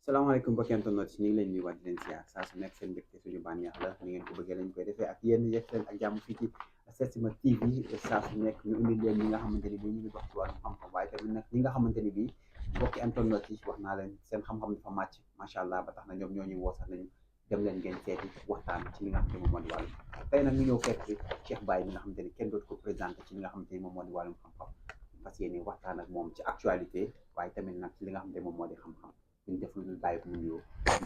salaamaaleykum mbokki internet ñu ngi leen di nuyuwaat di leen siyaar saa su nekk seen mbégte suñu bànneex la ni ngeen ko bëggee lañ koy defee ak yéen yegg leen ak jàmm fii ci Setsima TV saa su nekk ñu indi leen ñi nga xamante ni bii ñu ngi dox ci wàllum xam-xam waaye tamit nag ñi nga xamante ni bii mbokki internet yi wax naa leen seen xam-xam dafa màcc macha allah ba tax na ñoom ñoo ñu woo sax nañu dem leen ngeen seeti waxtaan ci li nga xamante ni moom moo di wàllum tey nag ñu ñëw fekk fi Cheikh Baye mi nga xamante ni kenn dootu ko présenté ci li nga xamante ni moom moo di wàllum xam-xam parce que yéen waxtaan ak moom ci actualité waaye tamit nag ci li nga xamante ni moom moo di xam-xam ñu def lu dul bàyyi ko mu nuyoo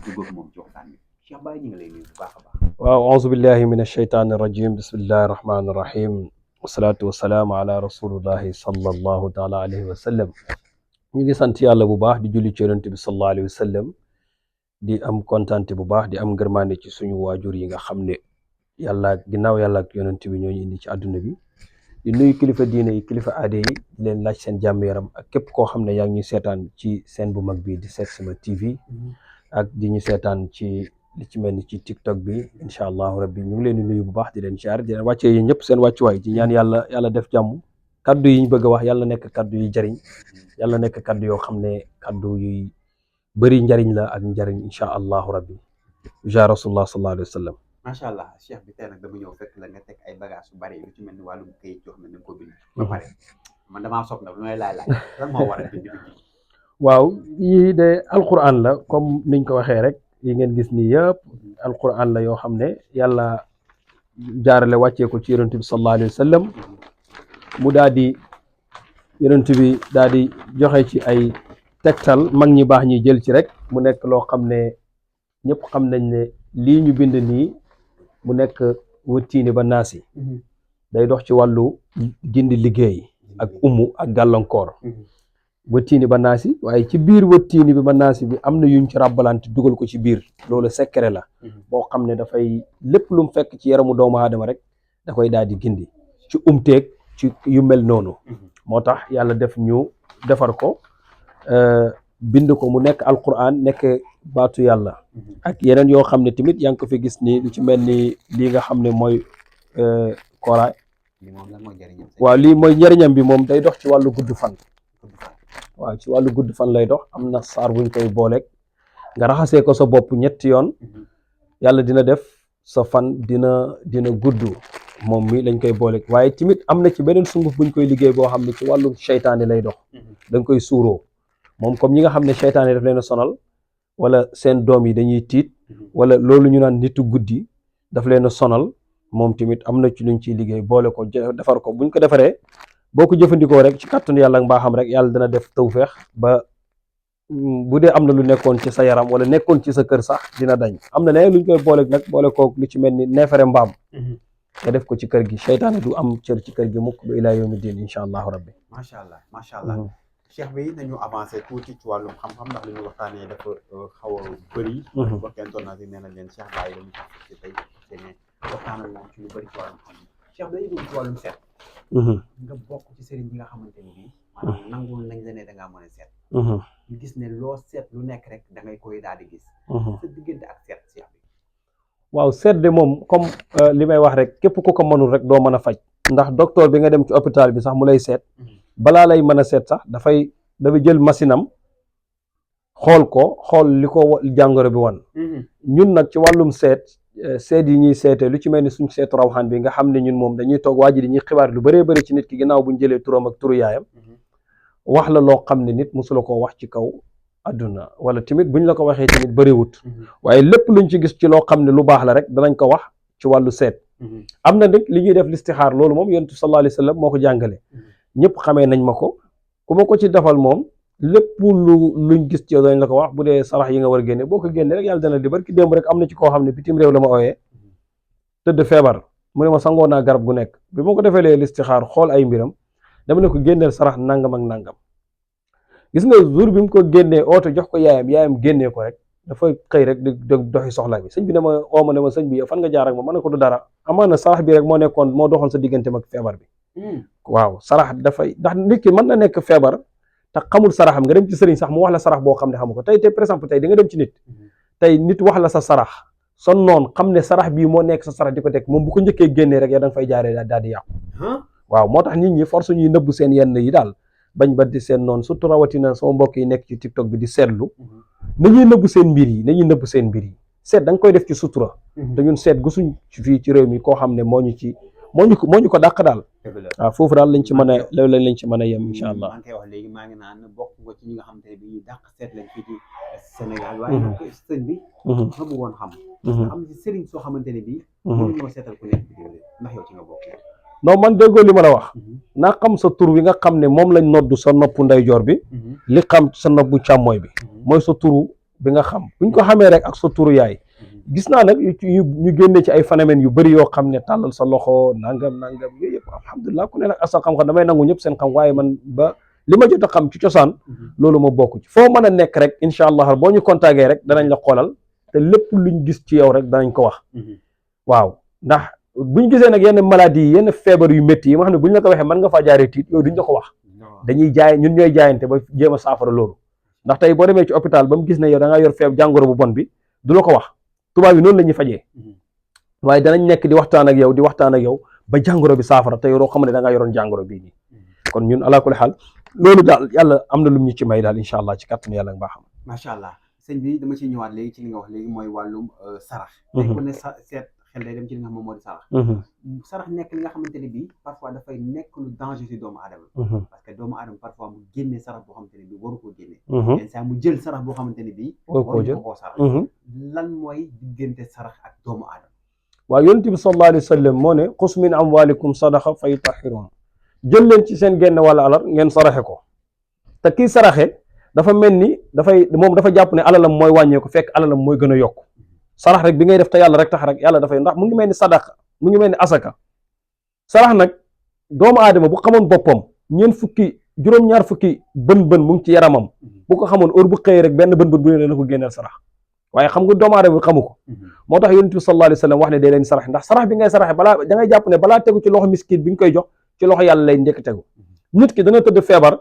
di dugg ak moom ci waxtaan bi Cheikh Baye ñu ngi lay nuyu bu baax a baax. waaw auzu billahi min ashaytaani rajim bismillahi rahmaani rahim wasalaatu wasalaamu ala rasulillahi sallallahu taala alayhi wa sallam. ñu ngi sant yàlla bu baax di julli ci yonent bi sallallahu alayhi wa sallam di am kontante bu baax di am ngërmaande ci suñu waajur yi nga xam ne yàlla ginnaaw yàlla ak yonent bi ñooñu indi ci àdduna bi di nuyu kilifa diine yi kilifa aade yi di leen laaj seen jàmm yaram ak képp koo xam ne yaa ngi ñuy seetaan ci seen bu mag bi di Setsima TV ak di ñu seetaan ci li ci mel ni ci TikTok bi incha allahu rabbi ñu ngi leen di nuyu bu baax di leen siyaar di leen wàccee yéen ñëpp seen wàccuwaay di ñaan yàlla def jàmm kaddu yi ñu bëgg a wax yàlla nekk kaddu yu jariñ yàlla nekk kaddu yoo xam ne kaddu yuy bëri njariñ la ak njariñ incha allahu rabbi ja rasulullah sallallahu alayhi wa sallam. macha allah Cheikh bi tey nag dama ñëw fekk la nga teg ay bagages yu bari lu ci mel ni wàllum këyit yoo xam ne da nga ko bind ba pare man damaa soog nag lu may laaj lan moo war a bind bi. waaw yii de alquran la comme niñ ko waxee rek yi ngeen gis nii yëpp alquran la yoo xam ne yàlla jaarale wàccee ko ci yonent bi sallallahu alayhi wa sallam mu daal di yonent bi daal di joxe ci ay tegtal mag ñi baax ñi jël ci rek mu nekk loo xam ne ñëpp xam nañ ne lii ñu bind nii mu nekk wëttiini ba naasi day dox ci wàllu gindi liggéey ak umu ak gàllankoor wëttiini ba naasi waaye ci biir wëttiini bi ba naasi bi am na yuñ ci ràbbalante dugal ko ci biir loolu secret la boo xam ne dafay lépp lu mu fekk ci yaramu doomu aadama rek da koy daal di gindi ci umteeg ci yu mel noonu moo tax yàlla def ñu defar ko bind ko mu nekk alquran nekk baatu yàlla ak yeneen yoo xam ne tamit yaa ngi ko fi gis ni lu ci mel ni lii nga xam ne mooy koraay waaw lii mooy njëriñam bi moom day dox ci wàllu gudd fan waaw ci wàllu gudd fan lay dox am na saar buñ koy booleeg nga raxasee ko sa bopp ñetti yoon yàlla dina def sa fan dina gudd moom mi lañ koy booleeg waaye tamit am na ci beneen sunguf buñ koy liggéey boo xam ne ci wàllu seytaane lay dox da nga koy suuroo moom comme ñi nga xam ne seytaane daf leen a sonal wala seen doom yi dañuy tiit wala loolu ñu naan nitu guddi daf leen a sonal moom tamit am na ci luñ ciy liggéey boole ko defar ko buñ ko defaree boo ko jëfandikoo rek ci kàttanu yàlla ak mbaaxam rek yàlla dana def tawfeex ba bu dee am na lu nekkoon ci sa yaram wala nekkoon ci sa kër sax dina dañ am na leneen luñ koy boole nag boole ko lu ci mel ni neefere mbaam nga def ko ci kër gi seytaane du am cër ci kër gi mukk ba ilaa yawmi diin incha allahu rabbi. macha allah Cheikh bi nañu avancé tuuti ci wàllum xam-xam ndax li ñu waxtaanee dafa xaw a bëri. ba kenn toll naa fi nee na leen Cheikh Baye dañu ci tey waxtaan ak moom ci lu bëri ci wàllum xam-xam Cheikh dañuy dugg ci wàllum seet. nga bokk ci sëriñ bi nga xamante ni bii maanaam nangul nañ la ne da ngaa mën a seet ñu gis ne loo seet lu nekk rek da ngay koy daal di gis sa diggante ak seet Cheikh bi waaw seet de moom comme li may wax rek képp ku ko mënul rek doo mën a faj ndax docteur bi nga dem ci hôpital bi sax mu lay seet balaa lay mën a seet sax dafa jël machine am xool li ko jàngoro bi wan ñun nag ci wàllum seet yi ñuy seetee lu ci mel ni suñ seetu rawxaan bi nga xam ne ñun moom dañuy toog waa ji dañuy xibaar lu bëree bëri ci nit ki ginnaaw buñ jëlee turam ak turu yaayam wax la loo xam ne nit mosula koo wax ci kaw adduna wala tamit buñ la ko waxee tamit bëriwut waaye lépp luñ ci gis ci loo xam ne lu baax la rek danañ ko wax ci wàllu seet am na nag li ñuy def listixaar loolu moom yonent sallallahu alayhi wa sallam moo ko jàngale ñëpp xamee nañ ma ko ku ma ko ci defal moom lépp luñ gis ci yow dañ la ko wax bu dee sarax yi nga war a génne boo ko génne rek yàlla dana di barki démb rek am na ci koo xam ne bitim réew la ma ooyee tëdd feebar mu ne ma sangoo naa garab gu nekk bi ma ko defee listixaar xool ay mbiram dama ne ko génneel sarax nangam ak nangam gis nga jour bi mu ko génnee ooto jox ko yaayam génnee ko rek dafa xëy rek di doxi soxla bi sëñ bi ne ma ooma ne ma sëñ bi fan nga jaar ak ma ne ko du dara amaana sarax bi rek moo nekkoon moo doxoon sa diggante mag feebar bi waaw sarax dafay ndax nit ki mën na nekk feebar te xamul saraxam nga dem ci sëriñ sax mu wax la sarax boo xam ne xamu ko tey par exemple tey di nga dem ci nit wax la sa sarax son noonu xam ne sarax bii moo nekk sa sarax di ko teg moom bu ko njëkkee génnee rek yow da nga fay jaaree daal di yàqu waaw moo tax nit ñi force ñuy nëbb seen yenn yi daal bañ ba di seen noonu surtout rawatina sama mbokk yi nekk ci TikTok bi di seetlu nañuy nëbb seen mbir yi nañuy nëbb seen mbir yi seet da nga koy def ci sutura te ñun seet gusuñ fii ci réew mi koo xam ne moo ñu ko dàq daal waaw foofu daal lañ ci mën a loolu lañ ci mën a yem incha allah. maa ngi koy wax léegi maa ngi naan bokk nga ci ñi nga xamante ne bi ñu dàq seet lañ fii ci Sénégal waaye nag sëñ bi nga bëggoon xam parce que am na sëriñ soo xamante ne bi mënuñoo seetal ku nekk bi ndax yow ci nga bokk non man déggoo li ma la wax naa xam sa tur wi nga xam ne moom lañ noddu sa noppu ndeyjoor bi li xam sa noppu càmmooy bi mooy sa turu bi nga xam buñ ko xamee rek ak sa turu yaay gis naa nag ñu génne ci ay phénomènes yu bëri yoo xam ne tàllal sa loxo nangam yooyu yëpp alhamdulilah ku ne nag asa xam-xam damay nangu ñëpp seen xam waaye man ba li ma jot a xam ci cosaan loolu ma bokk ci foo mën a nekk rek incha allah boo ñu contacté rek danañ la xoolal te lépp luñ gis ci yow rek danañ ko wax waaw ndax buñ gisee nag yenn maladie yi yenn feebar yu métti yi nga xam ne buñ la ko waxee mën nga faa jaaree tiit yooyu duñ la ko wax dañuy jaay ñun ñooy jaayante ba jéem a saafara loolu ndax tey boo demee ci hôpital ba mu gis ne yow da ngaa yor feeb jàngoro bu bon bi du la ko wax tubaab yi noonu la ñuy fajee waaye danañ nekk di waxtaan ak yow ba jàngoro bi saafara te yoroo xam ne da ngaa yoroon jàngoro bii nii kon ñun alaa kulli xaal loolu daal yàlla am na lu ñu ci may daal incha allah ci kàttan yàlla nga baaxam. macha allah sëñ bi dama ciy ñëwaat léegi ci li nga wax léegi mooy wàllum sarax. tey ku ne seet xel day dem ci li nga xam moom moo di sarax. sarax nekk li nga xamante ne bii parfois dafay nekk lu danger ci doomu aadama. parce que doomu aadama parfois mu génnee sarax boo xamante ne bii waru koo génnee. yenn saa mu jël sarax boo xamante ne bii. waru koo sarax. lan mooy diggante sarax ak doomu aadama. waaw yonent bi sallallahu alayhi wa sallam moo ne xus min amwalikum sadaqa fa yutahhiruun jël leen ci seen genn wàlla alal ngeen saraxe ko te kii saraxe dafa mel ni moom dafa jàpp ne alalam mooy wàññeeku fekk alalam mooy gën a yokku sarax rek bi ngay def te yàlla rek tax rek yàlla dafay ndax mu ngi mel ni sadaqa mu ngi mel ni asaka sarax nag doomu aadama bu xamoon boppam juróom-ñaar fukki bën mu ngi ci yaramam bu ko xamoon heure bu xëyee rek benn bën bu ne dana ko génneel sarax waaye xam nga doomu aadama bi xamu ko moo tax yonent bi sallallahu alayhi wa sallam wax ne dee leen sarax ndax sarax bi ngay saraxe balaa da ngay jàpp ne balaa tegu ci loxo miskin bi nga koy jox ci loxo yàlla lay njëkk tegu nit ki dana tëdd feebar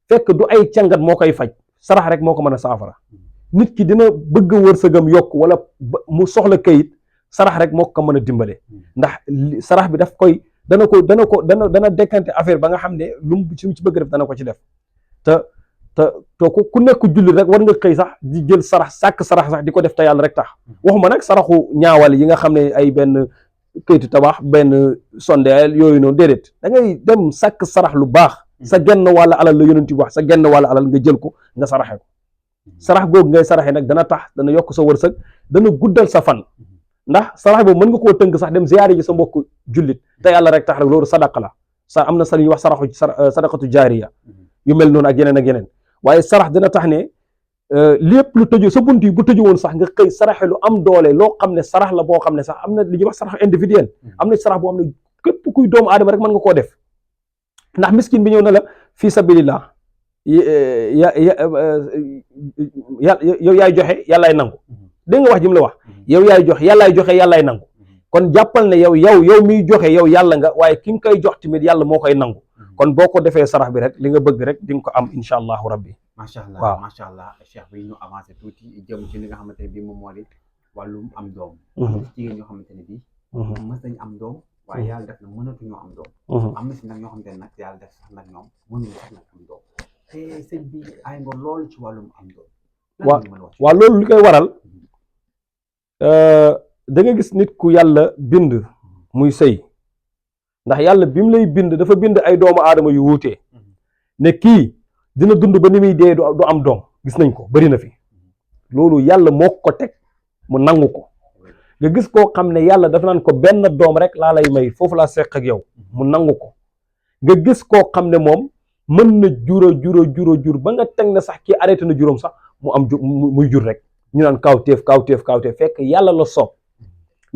fekk du ay càngat moo koy faj sarax rek moo ko mën a saafara nit ki dina bëgg wërsëgam yokk wala mu soxla kayit sarax rek moo ko mën a dimbale ndax sarax bi daf koy dana dekkante affaire ba nga xam ne lu mu ci bëgg def dana ko ci def te ku nekk jullit rek war nga xëy sax di jël sarax sax di ko def te yàlla rek tax waxuma nag saraxu ñaawal yi nga xam ne ay benn këyitu tabax benn sondeel yooyu noonu déedéet da ngay dem sàkk sarax lu baax sa genn wàlla alal la yonent bi wax sa genn wàlla alal nga jël ko nga saraxe ko sarax googu ngay saraxe nag dana tax dana yokk sa wërsëg dana guddal sa fan ndax sarax boobu mën nga koo tënk sax dem ziyaare ji sa mbokk jullit te yàlla rek tax rek loolu sadaqa la am na sa ñuy wax sadaqatu jaariya yu mel noonu ak yeneen waaye sarax dina tax ne lépp lu tëju sa bunt yi bu tëju woon sax nga xëy saraxe lu am doole loo xam ne sarax la boo xam ne sax am na li ñuy wax sarax individuel am na sarax boo xam ne képp kuy doomu aadama rek mën nga koo def ndax miskin bi ñëw na la fii sabilillah yow yaay joxe yàllaay nangu dégg nga wax ji mu la wax yow yaay joxe yàllaay joxe yàllaay nangu kon jàppal ne yow miy joxe yow yàlla nga waaye ki nga koy jox tamit yàlla moo koy nangu kon boo ko defee sarax bi rek li nga bëgg rek di nga ko am incha allahu rabbi. macha allah waaw macha allah cheikh bi ñu avancé tuuti jëm ci li nga xamante ne bii moom moo di wàllum am doom. jigéen ñoo xamante ne bii. mës nañ am doom. waaye yàlla def na mënatuñoo am doom. am na si nag ñoo xamante ne nag yàlla def sax nag ñoom mënuñu sax nag am doom te sëñ bi ay nga loolu ci wàllum am doom. waaw loolu li koy waral da nga gis nit ku yàlla bind muy sëy ndax yàlla bi mu lay bind dafa bind ay doomu aadama yu wuutee ne kii dina dund ba ni muy dee du am doom gis nañ ko bari na fi loolu yàlla moo ko teg mu nangu ko nga gis koo xam ne yàlla dafa naan ko benn doom rek laa lay may foofu laa seq ak yow mu nangu ko nga gis koo xam ne moom mën na jur ba nga teg ne sax kii arrêté na juróom sax mu am muy jur rek ñu naan kawteef fekk yàlla la soob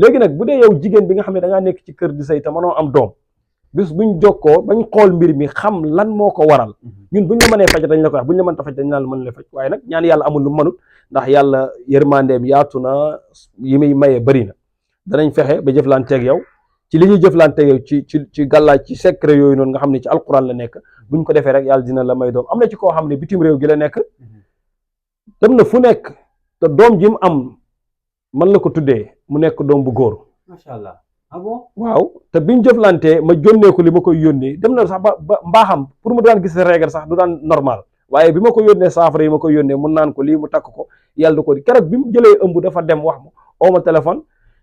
léegi nag bu dee yow jigéen bi nga xam ne da ngaa nekk ci kër di sëy te mënoo am doom bis buñ jokkoo bañ xool mbir mi xam lan moo ko waral ñun buñ la mënee faj dañ la ko wax buñ la mënta faj dañ la mën la faj waaye nag ñaan yàlla amul lu mënut ndax yàlla yërmandeem yaatu na yi muy mayee bëri na danañ fexe ba jëflanteeg yow ci li ñuy jëflanteeg yow ci gàllaaj ci secret yooyu noonu nga xam ne ci alquran la nekk buñ ko defee rek yàlla dina la may doom am na ci koo xam ne bitim réew gi la nekk dem na fu nekk te doom ji mu am man la ko tuddee mu nekk doom bu góor macha allah ah bon waaw te biñ jëflantee ma yónnee ko li ma koy yónnee dem na sax ba mbaaxam pour mu daan gis règle sax du daan normal waaye bi ma ko yónnee saafara yi ma koy yónnee mun naan ko lii mu takk ko yàlla du ko di keroog bi mu jëlee ëmb dafa dem wax ma oo ma téléphone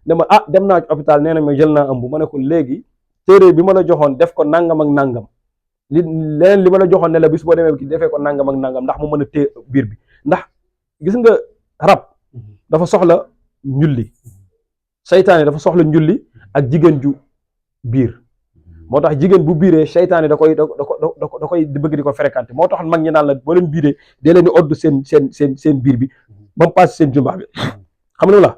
ne ma dem naa ci hôpital nee na ma jël naa ëmb ma ne ko léegi téere bi ma la joxoon def ko nangam ak nangam leneen li ma la joxoon ne la bis boo demee ki defee ko nangam ak nangam ndax mu mën a téye biir bi ndax gis nga rab dafa soxla njulli seytaane dafa soxla njulli ak jigéen ju biir moo tax jigéen bu biiree seytaane da koy bëgg di ko fréquenté moo tax mag ñi naan la boo leen biiree dee leen di odd seen biir bi ba mu paase seen jumbaax bi xam nga la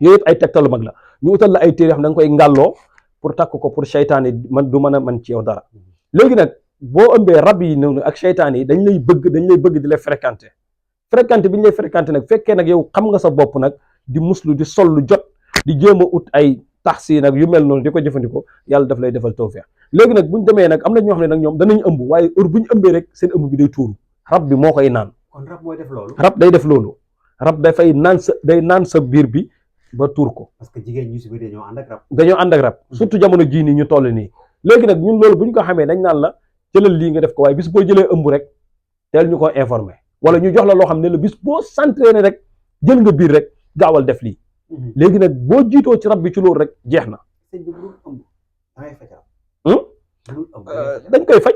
yooyu yëpp ay tegtalu mag la ñu utal la ay téere yoo xam da nga koy ngàlloo pour takk ko pour seytaane man du mën a man ci yow dara léegi nag boo ëmbee rab yi noonu ak seytaane yi dañ lay bëgg di la fréquenté bi ñu lay fréquenté nag fekkee nag yow xam nga sa bopp nag di muslu di sol lu jot di jéem a ut ay taxi nag yu mel noonu di ko jëfandikoo yàlla daf lay defal tawfeex léegi nag buñ demee nag am na ñoo xam ne nag ñoom danañ ëmb waaye heure bu ñu ëmbee rek seen ëmb bi day tuuru rab bi moo koy naan. kon rab mooy def loolu. rab day def loolu rab dafay naan sa biir bi ba tuur ko. parce que jigéen ñu si bëri dañoo ànd ak rab. dañoo ànd ak rab surtout jamono jii nii ñu toll nii léegi nag ñun loolu bu ñu ko xamee dañ naan la jëlal lii nga def ko waaye bis boo jëlee ëmb rek teel ñu ko informé wala ñu jox la loo xam ne la bis boo centré ne rek jël nga biir rek gaawal def lii. léegi nag boo jiitoo ci rab bi ci loolu rek jeex na. dañ koy faj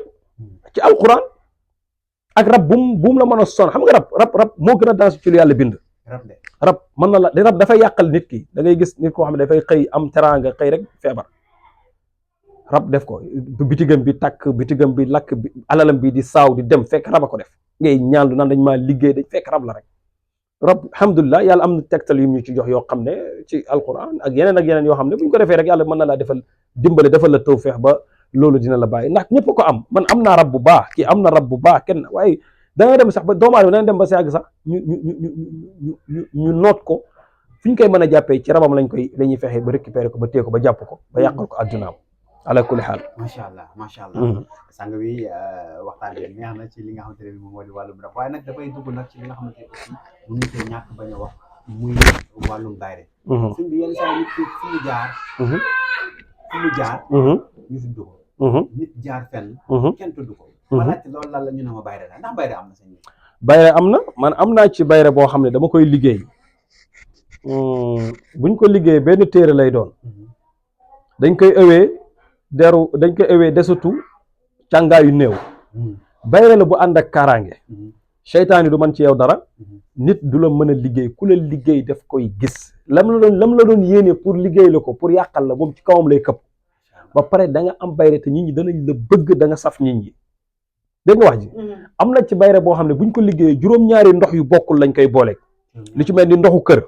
ci alquran ak rab buum la mën a son xam nga rab moo gën a danse ci lu yàlla bind. rab mën na la rab dafay yàqal nit ki da ngay gis nit koo xam ne dafay xëy am teraanga xëy rek feebar rab def ko bitigam bi takk bitigam bi lakk alalam bi di saaw di dem fekk rab a ko def ngay ñaan lu naan dañ maa liggéey dañ fekk rab la rek. rab alhamdulilah yàlla am na tegtal yu ñu ci jox yoo xam ne ci alquran ak yeneen yoo xam ne bu ñu ko defee rek yàlla mën na laa defal dimbale defal la tawfeex ba loolu dina la bàyyi ndax ñëpp ko am man am naa rab bu baax kii am na rab bu baax kenn waaye da nga dem sax ba doomu aadama da nga dem ba si àgg sax ñu noot ko fi ñu koy mën a jàppee ci rabam la ñuy fexe ba récupérer ko ba téye ko ba jàpp ko ba yàqal ko addunaam ala kulli xaal. macha allah sang wi waxtaan bi neex na ci li nga xamante ne moom moo di wàllum rab waaye nag dafay dugg nag ci li nga xamante ne aussi mu ngi koy ñàkk bañ a wax muy wàllum bayre. suñ bi yenn saa nit ki fu mu jaar ñu tudd ko. nit jaar fenn. kenn tudd ko. ma laajte loolu lan la ñu ne ma bayre la ndax bayre am na sëñ bi. bayre am na man am naa ci bayre boo xam ne dama koy liggéey buñ ko liggéey benn téere lay doon dañ koy ëwee desutu càngaayu néew bayre la bu ànd ak kaaraange seytaan yi du man ci yow dara nit du la mën a liggéey ku la liggéey daf koy gis lam la doon yéene pour liggéey la ko pour yàqal la moom ci kawam lay këpp ba pare da nga am bayre te nit ñi danañ la bëgg da nga saf nit ñi dégg nga wax ji am na ci bayre boo xam ne buñ ko liggéeyee juróom-ñaari ndox yu bokkul lañ koy booleeg li ci mel ni ndoxu kër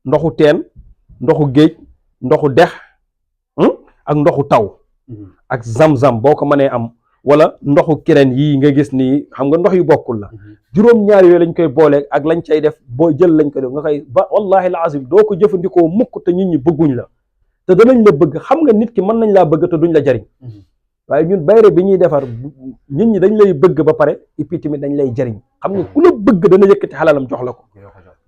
ndoxu teen ndoxu géej ndoxu dex ak ndoxu taw ak zam-zam boo ko mënee am wala ndoxu kireen yii nga gis nii xam nga ndox yu bokkul la juróom-ñaari yooyu lañ koy booleeg ak lañ cay def boo jël lañ koy def nga koy ba wallahi al azim doo ko jëfandikoo mukk te nit ñi bëgguñ la te danañ la bëgg xam nga nit ki mën nañ laa bëgg te duñ la jariñ waaye ñun bayre bi ñuy defar nit ñi dañ lay bëgg ba pare et puis tamit dañ lay jariñ xam nga ku la bëgg dana yëkkati xalalam jox la ko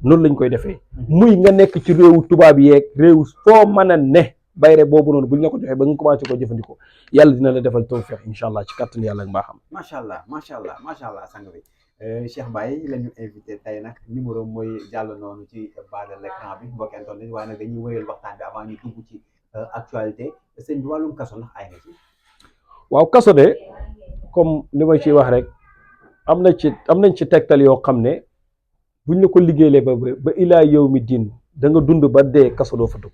noonu lañ koy defee muy nga nekk ci réewu tubaab yeeg réew foo mën a ne bayre boobu noonu buñ la ko joxee ba nga commencé ko jëfandikoo yàlla dina la defal tawfiq incha allah ci kàttan yàlla ak mbaaxam. macha allah sang bi Cheikh Baye la ñu invité tey nag numéro mooy jàll noonu ci bas de l'écran bi mbokk internet waaye nag dañuy wéyal waxtaan bi avant ñu dugg ci actualité sëñ bi wàllum kaso ndax ay na ci. waaw kaso de comme li ma ciy wax rek am nañ ci tegtal yoo xam ne buñ la ko liggéeyee ba ilaa yawmi diin da nga dund ba dee kaso doo fa dugg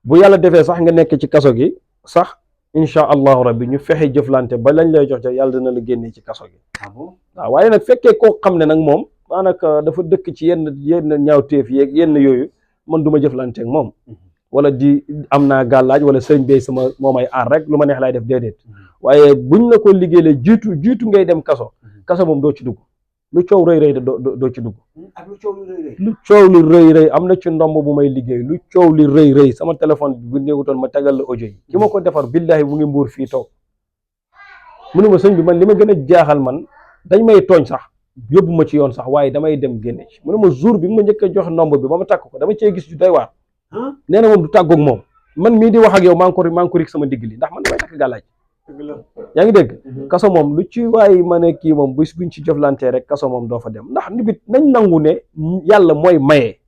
bu yàlla defee sax nga nekk ci kaso gi sax incha allahu rabbi ñu fexe jëflante ba lañ lay jox yàlla dina la génnee ci kaso gi. waaw waaye nag fekkee koo xam ne nag moom daanaka dafa dëkk ci yenn ñaawteef yeeg yenn yooyu man du ma jëflante ak moom. wala di am naa gàllaaj wala sëñ bi sama moomay aar rek lu ma neex laay def déedéet waaye buñ la ko liggéeyee jiitu ngay dem kaso moom doo ci dugg lu coow rëy rëy doo ci dugg lu coow li rëy rëy am na ci ndomb bu may liggéey lu coow li rëy rëy sama téléphone bi bu néewutoon ma tegal la audio yi ki ma ko defar billahi mu ngi mbuur fii toog mu ne ma sëñ bi man li ma gën a jaaxal man dañ may tooñ sax yóbbu ma ci yoon sax waaye damay dem génne ci mu ne ma jour bi nga ma njëkk a jox ndomb bi ba ma takk ko dama cee gis ju doy waar nee na moom du tàggoog moom man mii di wax ak yow maa ngi ko rik sama digg li ndax man damay takk gàllaaj yaa ngi dégg kaso moom lu ci waay ma ne kii moom buñ ci jëflantee rek kaso moom doo fa dem ndax nibit nañ nangu ne yàlla mooy maye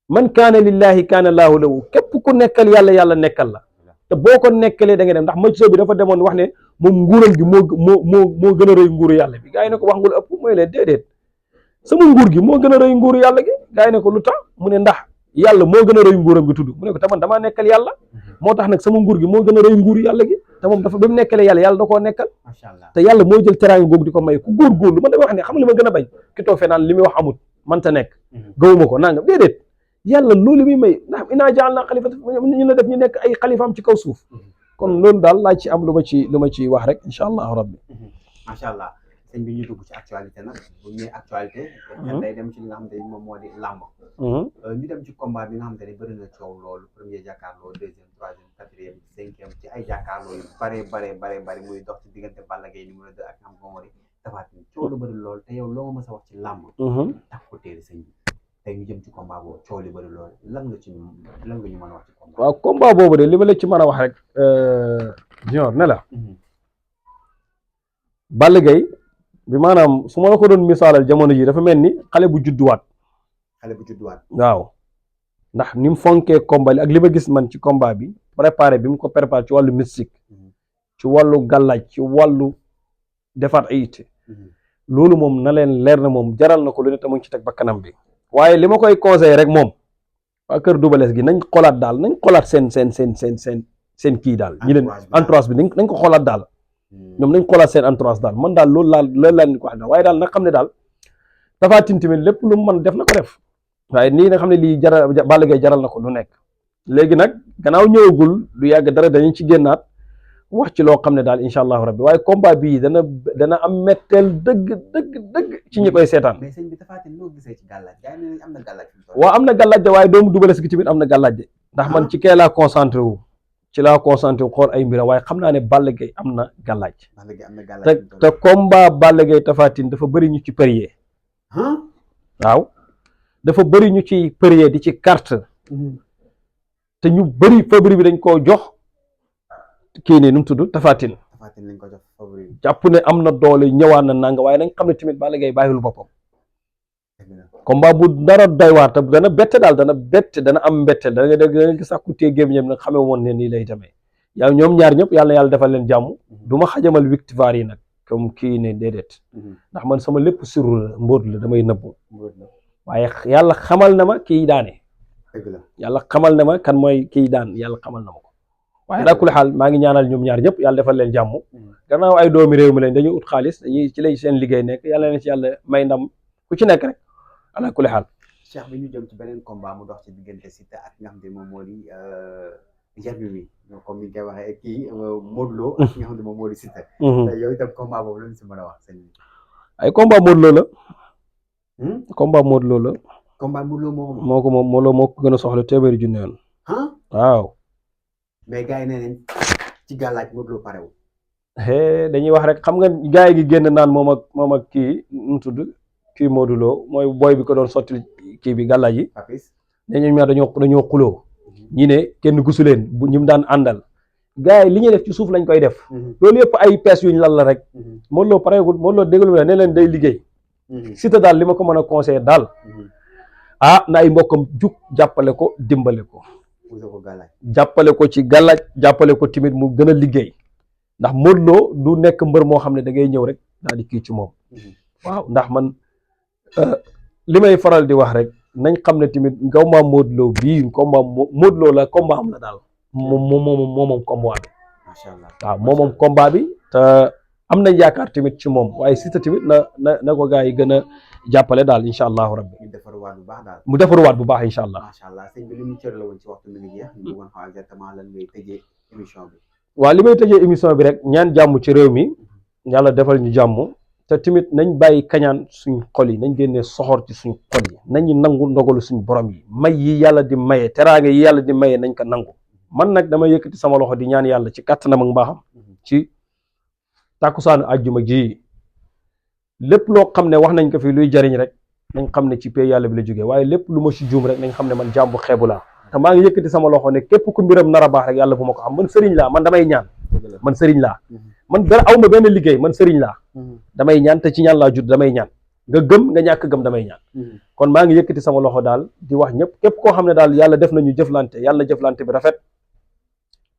man kaana lillahi kaana laahu lahu képp ku nekkal yàlla yàlla nekkal la te boo ko nekkalee da nga dem ndax majso bi dafa demoon wax ne moom nguuram gi moo gën a rëy nguuru yàlla bi gaa yi ne ko wax nga lu ëpp mooy leen déedéet sama nguur gi moo gën a rëy nguuru yàlla gi gaa yi ne ko lu tax mu ne ndax yàlla moo gën a rëy nguuram gi tudd mu ne ko taman damaa nekkal yàlla moo tax nag sama nguur gi moo gën a rëy nguuru yàlla gi te moom dafa ba mu nekkalee yàlla da koo nekkal te yàlla moo jël teraanga googu di ko may ku góorgóorlu man dama wax ne xam li ma gën a bañ ki toog fee naan li muy wax amut manta nekk gawuma ko nanga déedéet yàlla loolu muy may ndax inaa jaal naa xalifa ñu la def ñu nekk ay xalifaam ci kaw suuf kon loolu daal laa ci am lu ma ci wax rek incha allahu rabbi macha allah sëñ bi ñu dugg ci actualité nag bu ñu nee actualité day dem ci li nga xamante ni moom moo di làmb ñu dem ci combat bi nga xamante ni bëri na coow loolu premier jàkkaarloo deuxième troisième quatrième cinquième ci ay jàkkaarloo yu bare muy dox ci diggante Balla Gaye numéro 2 ak nga xam moo di Tapha Tine coow lu bëri loolu te yow loo ma mës a wax ci làmb tax ko téere sëñ bi tey ñu jëm ci combat boobu coow li bëri loolu lan nga ñu mën a wax ci combat waaw combat boobu de li ma la ci mën a wax rek junior ne la Balla Gaye bi maanaam su ma la ko doon misaalal jamono ji dafa mel ni xale bu judduwaat waaw ndax ni mu fonkee combat li ak li ma gis man ci combat bi préparé bi mu ko préparé ci wàllu mystique ci wàllu gàllaaj ci wàllu defaat ay itte loolu moom na leen leer na moom jaral na ko lu ne te mu ngi ci teg ba kanam bi waaye li ma koy conseillé rek moom waa kër Double Less gi nañ xolaat seen kii daal ñi leen entourage bi nañ ko xolaat daal ñoom nañ xoolaat seen entourage daal man daal loolu laa ni ko wax daal waaye daal nag xam ne daal Tapha Tine tamit lépp lu mu mën def na ko def waaye nii nga xam ne lii Balla Gaye jaral na ko lu nekk léegi nag gannaaw ñëwagul lu yàgg dara dañu ci génnaat wax ci loo xam ne daal incha allahu rabbi waaye combat bii dana am metteel dëgg ci ñi koy seetaan. mais sëñ bi Tapha Tine loo gisee ci gàllaaj gars yi am na gàllaaj. waaw am na gàllaaj de waaye doomu Double Less gi tamit am na gàllaaj de ndax man ci kee laa concentré wu ci laa concentré wu xool ay mbiram waaye xam naa ne Balla Gaye am na gàllaaj. te combat Balla Gaye Tapha Tine dafa bëri ñu ci parier. waaw dafa bëri ñu ci parier di ci carte. te ñu bëri favori bi dañ koo jox. kii nii nu mu tudd Tapha Tine lañ ko jox favori jàpp ne am na doole ñëwaat na nanga waaye nañ xam ne tamit Balla Gaye bàyyiwul boppam combat bu dara doy waar te dana bette daal dana am mbetteel da nga gis sax ku téye gémmiñam nag xamee woon ne nii lay demee yow ñoom ñaar ñëpp yàlla defal leen jàmm du ma xajamal victoire yi nag comme kii ne déedéet ndax man sama lépp sirru la mbóot la damay nëbbu waaye yàlla xamal na ma kii daane yàlla xamal na ma kan mooy kii daan yàlla xamal na ma ko waaye ala kulli xaal maa ngi ñaanal ñoom ñaar ñëpp yàlla defal leen jàmm gannaaw ay doomi réew mi lañ dañuy ut xaalis dañuy ci lay seen liggéey nekk yàlla leen ci yàlla may ndam ku ci nekk rek ala kulli xaal Cheikh bi ñu jëm ci beneen combat mu dox ci diggante Siteu ak nga xam ne moom moo di Germi mi comme ni ñu koy waxee kii Modou Lo ak nga xam ne moom moo di Siteu yow itam combat boobu lañ si mën a wax sëñ bi ay combat Modou Lo la combat Modou Lo la combat Modou Lo moo ko gën a soxla téeméeri junne yoon waaw mais gars yi nee nañ ci gàllaaj Modou Lo parewul dañuy wax rek xam nga gars yi gi génn naan moom ak kii nu tudd kii Modou Lo mooy booy bi ko doon sotti kii bi gàllaaj yi ne ñoom ñaar dañoo xuloo ñi ne kenn gisu leen bu ñu daan àndal gars yi li ñuy def ci suuf lañ koy def loolu yëpp ay pees yuñ lal la rek Modou Lo parewul Modou Lo déglu ne leen day liggéey Siteu daal li ma ko mën a conseillé daal na ay mbokkam jug jàppale ko dimbale ko jàppale ko ci gàllaaj jàppale ko timit mu gën a liggéey ndax Modou Lo du nekk mbër moo xam ne da ngay ñëw rek daal di kii ci moom waaw ndax man li may faral di wax rek nañ xam ne tamit combat Modou Lo bii combat Modou Lo la combat am la daal moom combat bi waaw moom combat bi te am nañ yaakaar tamit ci moom waaye Siteu tamit na ko gars yi gën a jàppale daal incha allahu rabbi mu defaruwaat bu baax incha allah. macha allah sëñ bi li ñu cër la woon ci waxtu mi ngi jeex ñu bëggoon xam exactement lan ngay tëjee émission bi. waaw li may tëjee émission bi rek ñaan jàmm ci réew mi yàlla defal ñu jàmm te tamit nañ bàyyi kañaan suñ xol yi nañ génnee soxor ci suñ xol yi nañu nangu ndogalu suñ borom yi may yi yàlla di maye teraange yi yàlla di maye nañ ko nangu man nag dama yëkkati sama loxo di ñaan yàlla ci kàttanam ak mbaaxam ci tàkkusaanu àjjuma ji lépp loo xam ne wax nañ ko fi luy jariñ rek nañ xam ne ci pay yàlla bi la jógee waaye lépp lu ma ci juum rek nañ xam ne man jàmbu xeebu laa te maa ngi yëkkati sama loxo ne képp ku mbiram nar a baax rek yàlla bu ma ko xam. Man sëriñ laa, man damay ñaan, man sëriñ laa, man dara aw ma benn liggéey, man sëriñ laa, damay ñaan te ci ñaan laa judd, damay ñaan, nga gëm nga ñàkk gëm damay ñaan. kon maa ngi yëkkati sama loxo daal di wax ñëpp képp koo xam ne daal yàlla def nañu jëflante, yàlla na jëflante bi rafet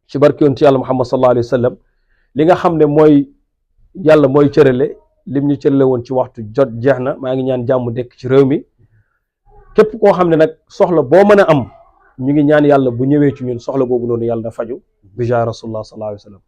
ci barke yonent yàlla Muhammad sallallahu alayhi wa sallam. li nga xam ne mooy yàlla mooy cërale, lim ñu cërale woon ci waxtu jot jeex na. maa ngi ñaan jàmm dekk ci réew mi. képp koo xam ne nag soxla boo mën a am, ñu ngi ñaan yàlla bu ñëwee ci ñun soxla boobu noonu yàlla na faju bi jaa rasulullah sallallahu alayhi wa sallam.